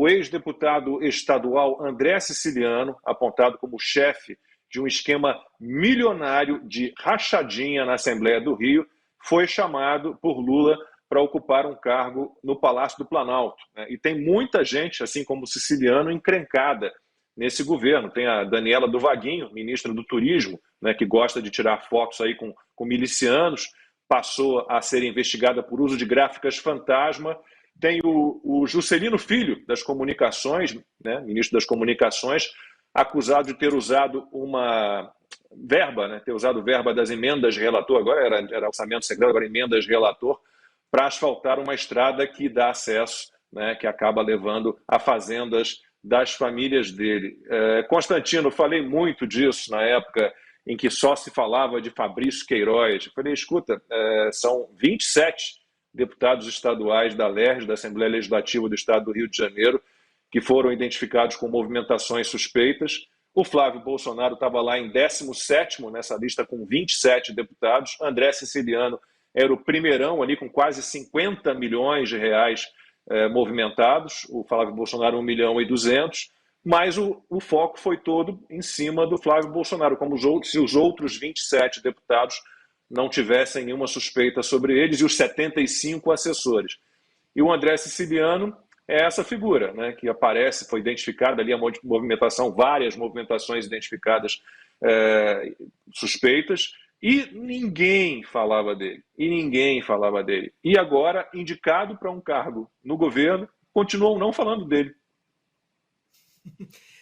o ex-deputado estadual André Siciliano, apontado como chefe de um esquema milionário de rachadinha na Assembleia do Rio, foi chamado por Lula para ocupar um cargo no Palácio do Planalto. E tem muita gente, assim como o Siciliano, encrencada nesse governo. Tem a Daniela do Vaguinho, ministra do Turismo, que gosta de tirar fotos aí com milicianos, passou a ser investigada por uso de gráficas fantasma. Tem o Juscelino Filho, das Comunicações, ministro das Comunicações, acusado de ter usado uma verba, ter usado verba das emendas relator, agora era orçamento secreto, agora emendas relator, para asfaltar uma estrada que dá acesso, que acaba levando a fazendas das famílias dele. Constantino, falei muito disso na época em que só se falava de Fabrício Queiroz. Eu falei, escuta, são 27 deputados estaduais da LERJ, da Assembleia Legislativa do Estado do Rio de Janeiro, que foram identificados com movimentações suspeitas. O Flávio Bolsonaro estava lá em 17º nessa lista com 27 deputados. André Siciliano era o primeirão ali com quase 50 milhões de reais movimentados. O Flávio Bolsonaro 1 milhão e 200. Mas o foco foi todo em cima do Flávio Bolsonaro, como se os outros 27 deputados não tivessem nenhuma suspeita sobre eles e os 75 assessores. E o André Siciliano é essa figura, que aparece, foi identificada ali a movimentação, várias movimentações identificadas suspeitas, e ninguém falava dele. E agora, indicado para um cargo no governo, continuam não falando dele.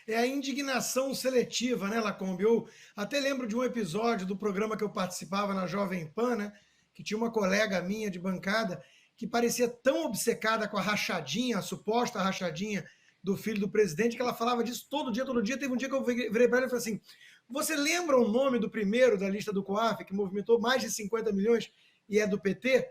É a indignação seletiva, né, Lacombe? Eu até lembro de um episódio do programa que eu participava na Jovem Pan, que tinha uma colega minha de bancada que parecia tão obcecada com a rachadinha, a suposta rachadinha do filho do presidente, que ela falava disso todo dia. Teve um dia que eu virei para ela e falei assim, você lembra o nome do primeiro da lista do COAF, que movimentou mais de 50 milhões e é do PT,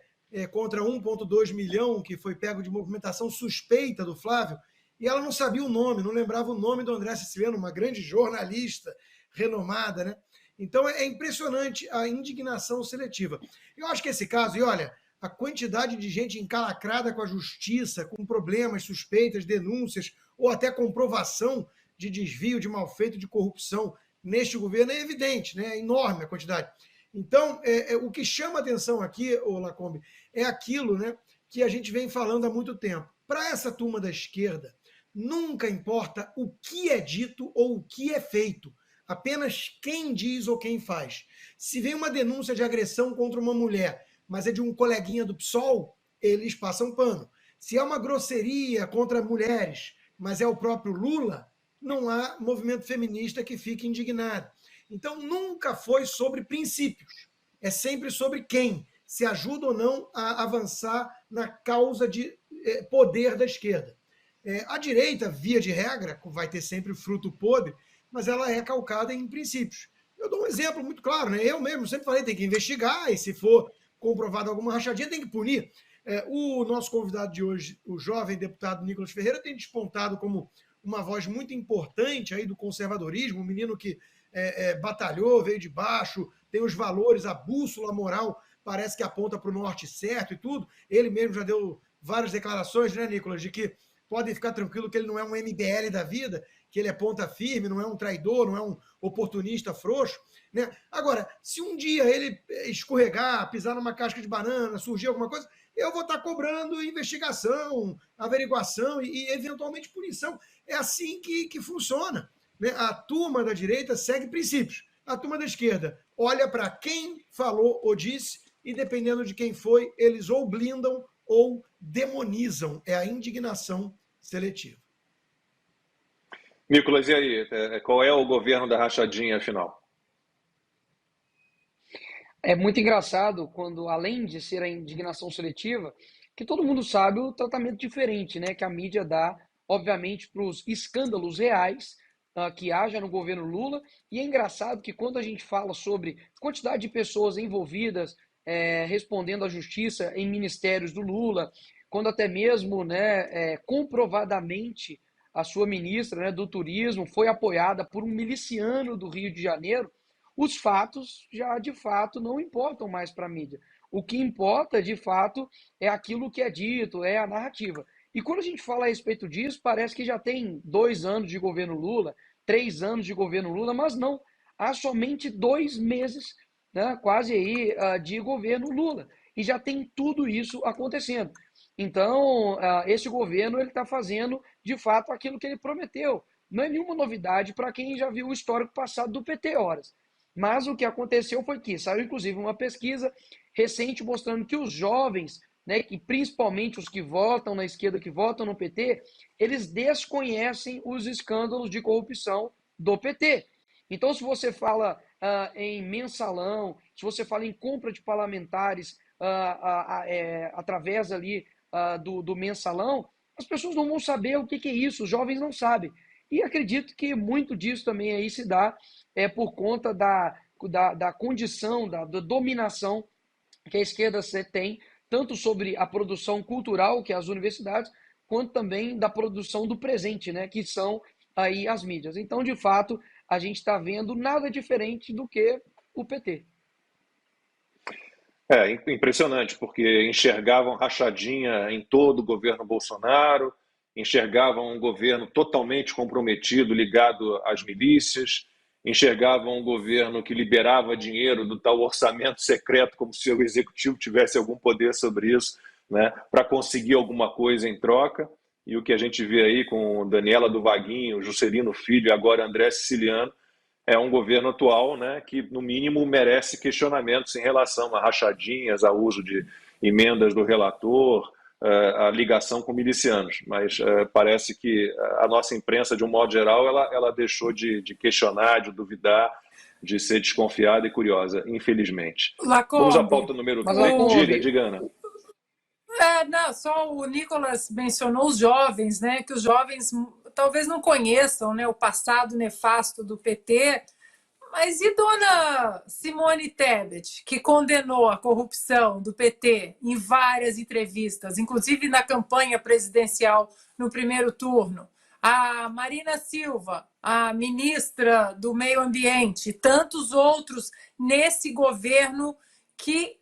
contra 1,2 milhão, que foi pego de movimentação suspeita do Flávio? E ela não sabia o nome, não lembrava o nome do André Siciliano, uma grande jornalista renomada, Então é impressionante a indignação seletiva. Eu acho que esse caso, e olha, a quantidade de gente encalacrada com a justiça, com problemas, suspeitas, denúncias, ou até comprovação de desvio, de malfeito, de corrupção neste governo é evidente, é enorme a quantidade. Então, o que chama atenção aqui, Lacombe, é aquilo que a gente vem falando há muito tempo. Para essa turma da esquerda, nunca importa o que é dito ou o que é feito, apenas quem diz ou quem faz. Se vem uma denúncia de agressão contra uma mulher, mas é de um coleguinha do PSOL, eles passam pano. Se é uma grosseria contra mulheres, mas é o próprio Lula, não há movimento feminista que fique indignado. Então, nunca foi sobre princípios. É sempre sobre quem se ajuda ou não a avançar na causa de poder da esquerda. A direita, via de regra, vai ter sempre fruto podre, mas ela é calcada em princípios. Eu dou um exemplo muito claro, Eu mesmo sempre falei, tem que investigar, e se for comprovado alguma rachadinha, tem que punir. O nosso convidado de hoje, o jovem deputado Nicolas Ferreira, tem despontado como uma voz muito importante aí do conservadorismo, um menino que batalhou, veio de baixo, tem os valores, a bússola moral, parece que aponta para o norte certo e tudo. Ele mesmo já deu várias declarações, Nicolas, de que podem ficar tranquilo que ele não é um MBL da vida, que ele é ponta firme, não é um traidor, não é um oportunista frouxo. Agora, se um dia ele escorregar, pisar numa casca de banana, surgir alguma coisa, eu vou estar cobrando investigação, averiguação e eventualmente punição. É assim que funciona. A turma da direita segue princípios. A turma da esquerda olha para quem falou ou disse e, dependendo de quem foi, eles ou blindam ou demonizam. É a indignação seletiva. Nicolas, e aí? Qual é o governo da rachadinha, afinal? É muito engraçado quando, além de ser a indignação seletiva, que todo mundo sabe o tratamento diferente, que a mídia dá, obviamente, para os escândalos reais que haja no governo Lula. E é engraçado que quando a gente fala sobre quantidade de pessoas envolvidas respondendo à justiça em ministérios do Lula, quando até mesmo comprovadamente a sua ministra do Turismo foi apoiada por um miliciano do Rio de Janeiro, os fatos já de fato não importam mais para a mídia. O que importa de fato é aquilo que é dito, é a narrativa. E quando a gente fala a respeito disso, parece que já tem 2 anos de governo Lula, 3 anos de governo Lula, mas não. Há somente 2 meses, né, quase aí, de governo Lula. E já tem tudo isso acontecendo. Então, esse governo ele está fazendo, de fato, aquilo que ele prometeu. Não é nenhuma novidade para quem já viu o histórico passado do PT, horas. Mas o que aconteceu foi que saiu, inclusive, uma pesquisa recente mostrando que os jovens, né, que principalmente os que votam na esquerda, que votam no PT, eles desconhecem os escândalos de corrupção do PT. Então, se você fala em mensalão, se você fala em compra de parlamentares através ali do mensalão, as pessoas não vão saber o que é isso, os jovens não sabem. E acredito que muito disso também aí se dá por conta da condição, da dominação que a esquerda tem, tanto sobre a produção cultural, que é as universidades, quanto também da produção do presente, né, que são aí as mídias. Então, de fato, a gente está vendo nada diferente do que o PT. É impressionante, porque enxergavam rachadinha em todo o governo Bolsonaro, enxergavam um governo totalmente comprometido, ligado às milícias, enxergavam um governo que liberava dinheiro do tal orçamento secreto, como se o executivo tivesse algum poder sobre isso, né, para conseguir alguma coisa em troca. E o que a gente vê aí com Daniela do Vaguinho, Juscelino Filho e agora André Siciliano, é um governo atual, né, que, no mínimo, merece questionamentos em relação a rachadinhas, a uso de emendas do relator, a ligação com milicianos. Mas parece que a nossa imprensa, de um modo geral, ela deixou de questionar, de duvidar, de ser desconfiada e curiosa, infelizmente. Vamos à pauta Lacombe, número Mas, 3. Lacombe, Diga, Ana. não, só o Nicolas mencionou os jovens, né? Que os jovens talvez não conheçam, né, o passado nefasto do PT. Mas e dona Simone Tebet, que condenou a corrupção do PT em várias entrevistas, inclusive na campanha presidencial no primeiro turno? A Marina Silva, a ministra do Meio Ambiente, e tantos outros nesse governo que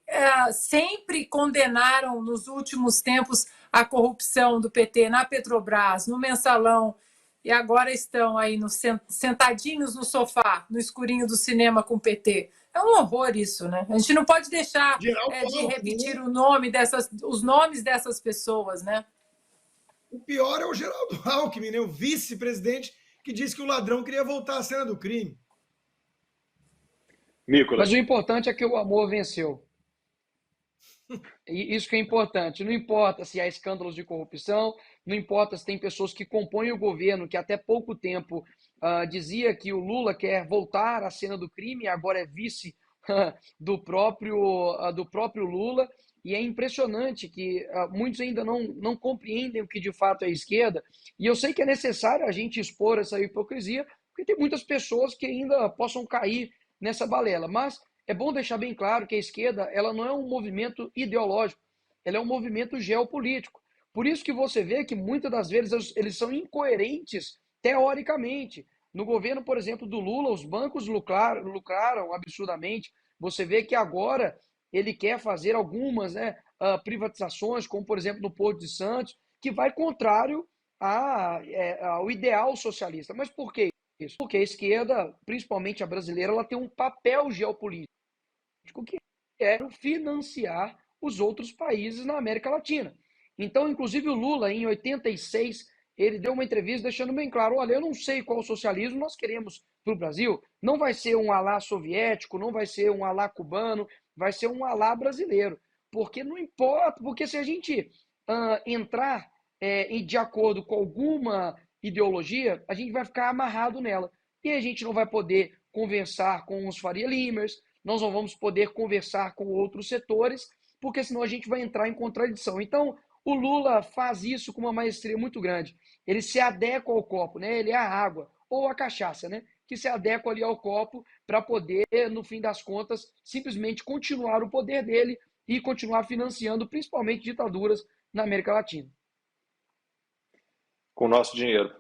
sempre condenaram nos últimos tempos a corrupção do PT na Petrobras, no Mensalão, e agora estão aí sentadinhos no sofá, no escurinho do cinema com o PT. É um horror isso, né? A gente não pode deixar de repetir os nomes dessas pessoas, né? O pior é o Geraldo Alckmin, né? O vice-presidente, que disse que o ladrão queria voltar à cena do crime. mas o Nicolas. importante é que o amor venceu. E isso que é importante. Não importa se há escândalos de corrupção, não importa se tem pessoas que compõem o governo, que até pouco tempo dizia que o Lula quer voltar à cena do crime, agora é vice do próprio Lula. E é impressionante que muitos ainda não compreendem o que de fato é a esquerda. E eu sei que é necessário a gente expor essa hipocrisia, porque tem muitas pessoas que ainda possam cair nessa balela. Mas é bom deixar bem claro que a esquerda ela não é um movimento ideológico, ela é um movimento geopolítico. Por isso que você vê que muitas das vezes eles são incoerentes teoricamente. No governo, por exemplo, do Lula, os bancos lucraram absurdamente. Você vê que agora ele quer fazer algumas, né, privatizações, como por exemplo no Porto de Santos, que vai contrário ao ideal socialista. Mas por quê isso? Porque a esquerda, principalmente a brasileira, ela tem um papel geopolítico que é financiar os outros países na América Latina. Então, inclusive o Lula, em 86, ele deu uma entrevista deixando bem claro, olha, eu não sei qual socialismo nós queremos para o Brasil, não vai ser um alá soviético, não vai ser um alá cubano, vai ser um alá brasileiro, porque não importa, porque se a gente entrar de acordo com alguma ideologia, a gente vai ficar amarrado nela, e a gente não vai poder conversar com os Faria Limers, nós não vamos poder conversar com outros setores, porque senão a gente vai entrar em contradição. Então, o Lula faz isso com uma maestria muito grande. Ele se adequa ao copo, né? Ele é a água ou a cachaça, né? Que se adequa ali ao copo para poder, no fim das contas, simplesmente continuar o poder dele e continuar financiando principalmente ditaduras na América Latina. Com o nosso dinheiro.